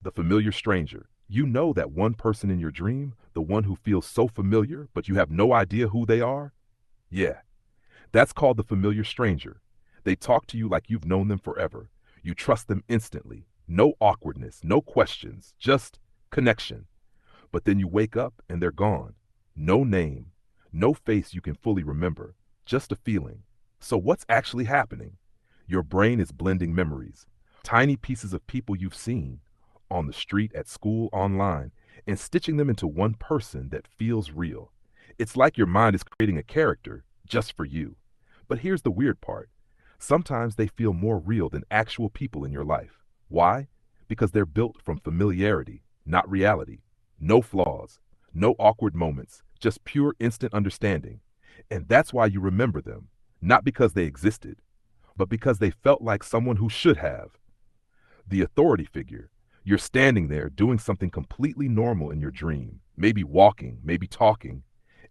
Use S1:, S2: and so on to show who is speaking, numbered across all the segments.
S1: The familiar stranger. You know that one person in your dream, the one who feels so familiar, but you have no idea who they are? Yeah, that's called the familiar stranger. They talk to you like you've known them forever. You trust them instantly. No awkwardness, no questions, just connection. But then you wake up and they're gone. No name, no face you can fully remember, just a feeling. So what's actually happening? Your brain is blending memories, tiny pieces of people you've seen on the street, at school, online, and stitching them into one person that feels real. It's like your mind is creating a character just for you. But here's the weird part. Sometimes they feel more real than actual people in your life. Why? Because they're built from familiarity, not reality. No flaws, no awkward moments, just pure instant understanding. And that's why you remember them, not because they existed, but because they felt like someone who should have. The authority figure. You're standing there doing something completely normal in your dream, maybe walking, maybe talking,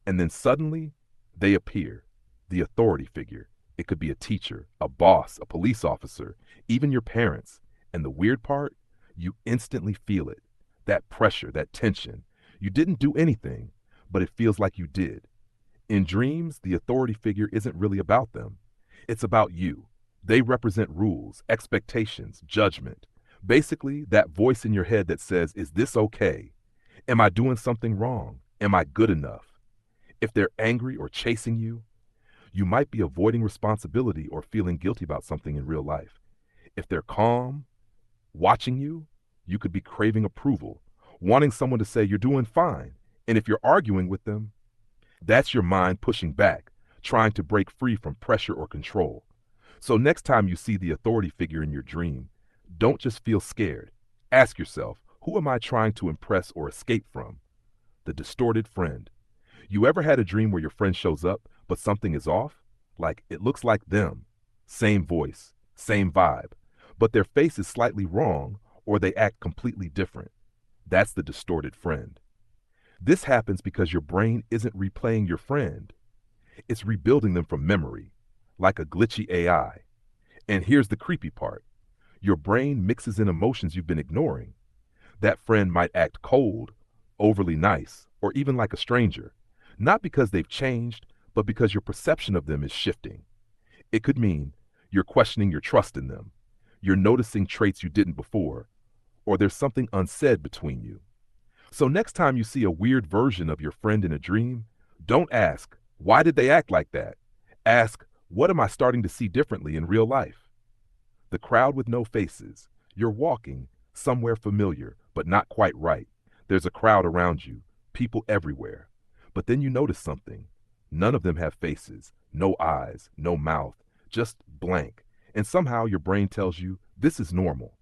S1: and then suddenly they appear. The authority figure. It could be a teacher, a boss, a police officer, even your parents. And the weird part, you instantly feel it. That pressure, that tension. You didn't do anything, but it feels like you did. In dreams, the authority figure isn't really about them. It's about you. They represent rules, expectations, judgment. Basically, that voice in your head that says, is this okay? Am I doing something wrong? Am I good enough? If they're angry or chasing you, you might be avoiding responsibility or feeling guilty about something in real life. If they're calm, watching you, you could be craving approval, wanting someone to say you're doing fine. And if you're arguing with them, that's your mind pushing back, trying to break free from pressure or control. So next time you see the authority figure in your dream, don't just feel scared. Ask yourself, who am I trying to impress or escape from? The distorted friend. You ever had a dream where your friend shows up, but something is off? Like it looks like them. Same voice, same vibe, but their face is slightly wrong or they act completely different. That's the distorted friend. This happens because your brain isn't replaying your friend. It's rebuilding them from memory, like a glitchy AI. And here's the creepy part. Your brain mixes in emotions you've been ignoring. That friend might act cold, overly nice, or even like a stranger, not because they've changed, but because your perception of them is shifting. It could mean you're questioning your trust in them, you're noticing traits you didn't before, or there's something unsaid between you. So next time you see a weird version of your friend in a dream, don't ask, why did they act like that? Ask, what am I starting to see differently in real life? The crowd with no faces. You're walking somewhere familiar, but not quite right. There's a crowd around you, people everywhere. But then you notice something. None of them have faces, no eyes, no mouth, just blank. And somehow your brain tells you this is normal.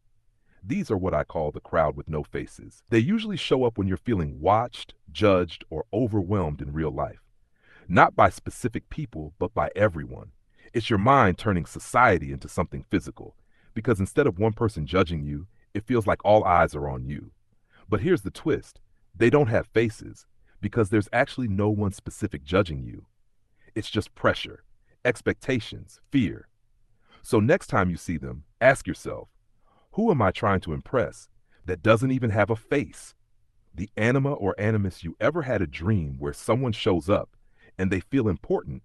S1: These are what I call the crowd with no faces. They usually show up when you're feeling watched, judged, or overwhelmed in real life. Not by specific people, but by everyone. It's your mind turning society into something physical. Because instead of one person judging you, it feels like all eyes are on you. But here's the twist. They don't have faces, because there's actually no one specific judging you. It's just pressure, expectations, fear. So next time you see them, ask yourself, who am I trying to impress that doesn't even have a face? The anima or animus, you ever had a dream where someone shows up and they feel important,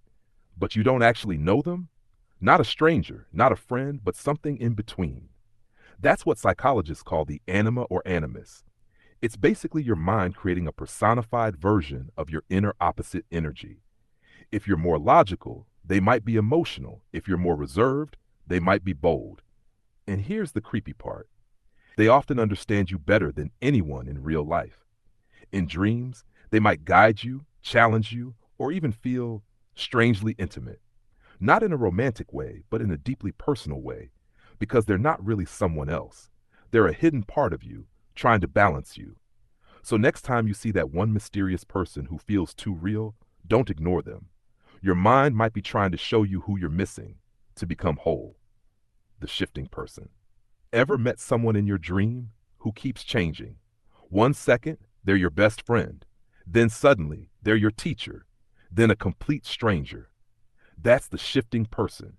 S1: but you don't actually know them? Not a stranger, not a friend, but something in between. That's what psychologists call the anima or animus. It's basically your mind creating a personified version of your inner opposite energy. If you're more logical, they might be emotional. If you're more reserved, they might be bold. And here's the creepy part. They often understand you better than anyone in real life. In dreams, they might guide you, challenge you, or even feel strangely intimate. Not in a romantic way, but in a deeply personal way, because they're not really someone else. They're a hidden part of you, trying to balance you. So next time you see that one mysterious person who feels too real, don't ignore them. Your mind might be trying to show you who you're missing to become whole. The shifting person. Ever met someone in your dream who keeps changing? 1 second, they're your best friend. Then suddenly, they're your teacher. Then a complete stranger. That's the shifting person.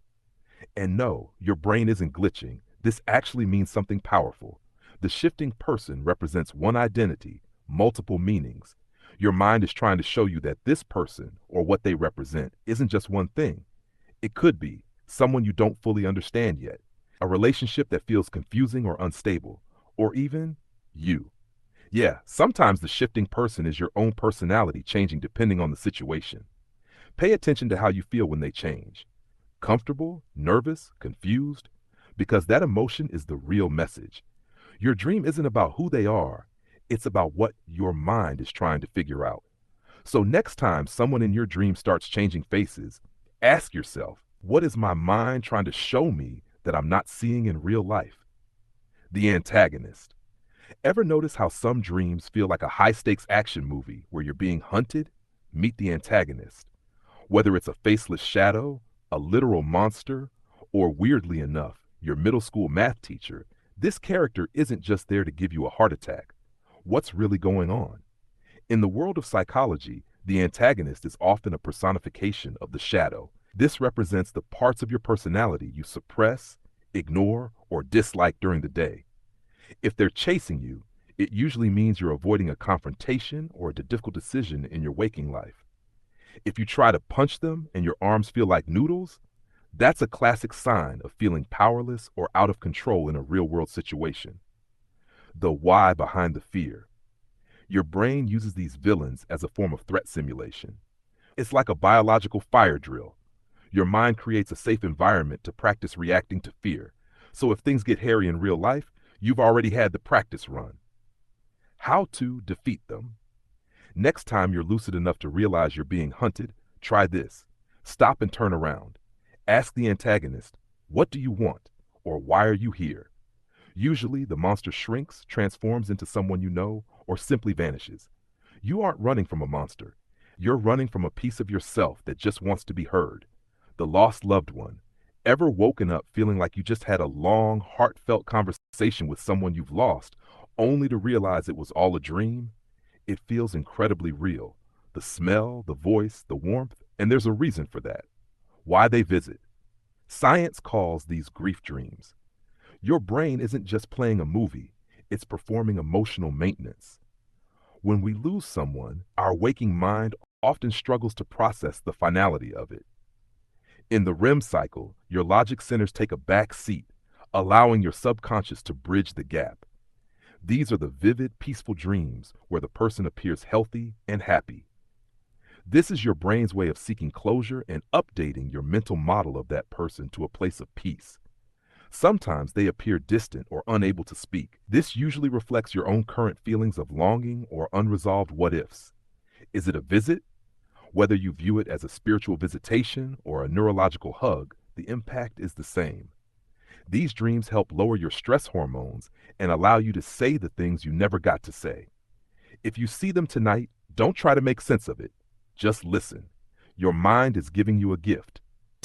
S1: And no, your brain isn't glitching. This actually means something powerful. The shifting person represents one identity, multiple meanings. Your mind is trying to show you that this person, or what they represent, isn't just one thing. It could be someone you don't fully understand yet, a relationship that feels confusing or unstable, or even you. Yeah, sometimes the shifting person is your own personality changing depending on the situation. Pay attention to how you feel when they change. Comfortable, nervous, confused? Because that emotion is the real message. Your dream isn't about who they are, it's about what your mind is trying to figure out. So next time someone in your dream starts changing faces, ask yourself, what is my mind trying to show me that I'm not seeing in real life? The antagonist. Ever notice how some dreams feel like a high stakes action movie where you're being hunted? Meet the antagonist. Whether it's a faceless shadow, a literal monster, or weirdly enough, your middle school math teacher, this character isn't just there to give you a heart attack. What's really going on? In the world of psychology, the antagonist is often a personification of the shadow. This represents the parts of your personality you suppress, ignore, or dislike during the day. If they're chasing you, it usually means you're avoiding a confrontation or a difficult decision in your waking life. If you try to punch them and your arms feel like noodles, that's a classic sign of feeling powerless or out of control in a real-world situation. The why behind the fear. Your brain uses these villains as a form of threat simulation. It's like a biological fire drill. Your mind creates a safe environment to practice reacting to fear. So if things get hairy in real life, you've already had the practice run. How to defeat them. Next time you're lucid enough to realize you're being hunted, try this. Stop and turn around. Ask the antagonist, what do you want? Or why are you here? Usually the monster shrinks, transforms into someone you know, or simply vanishes. You aren't running from a monster. You're running from a piece of yourself that just wants to be heard. The lost loved one. Ever woken up feeling like you just had a long, heartfelt conversation with someone you've lost, only to realize it was all a dream? It feels incredibly real. The smell, the voice, the warmth, and there's a reason for that. Why they visit. Science calls these grief dreams. Your brain isn't just playing a movie, it's performing emotional maintenance. When we lose someone, our waking mind often struggles to process the finality of it. In the REM cycle, your logic centers take a back seat, allowing your subconscious to bridge the gap. These are the vivid, peaceful dreams where the person appears healthy and happy. This is your brain's way of seeking closure and updating your mental model of that person to a place of peace. Sometimes they appear distant or unable to speak. This usually reflects your own current feelings of longing or unresolved what-ifs. Is it a visit? Whether you view it as a spiritual visitation or a neurological hug, the impact is the same. These dreams help lower your stress hormones and allow you to say the things you never got to say. If you see them tonight, don't try to make sense of it. Just listen. Your mind is giving you a gift.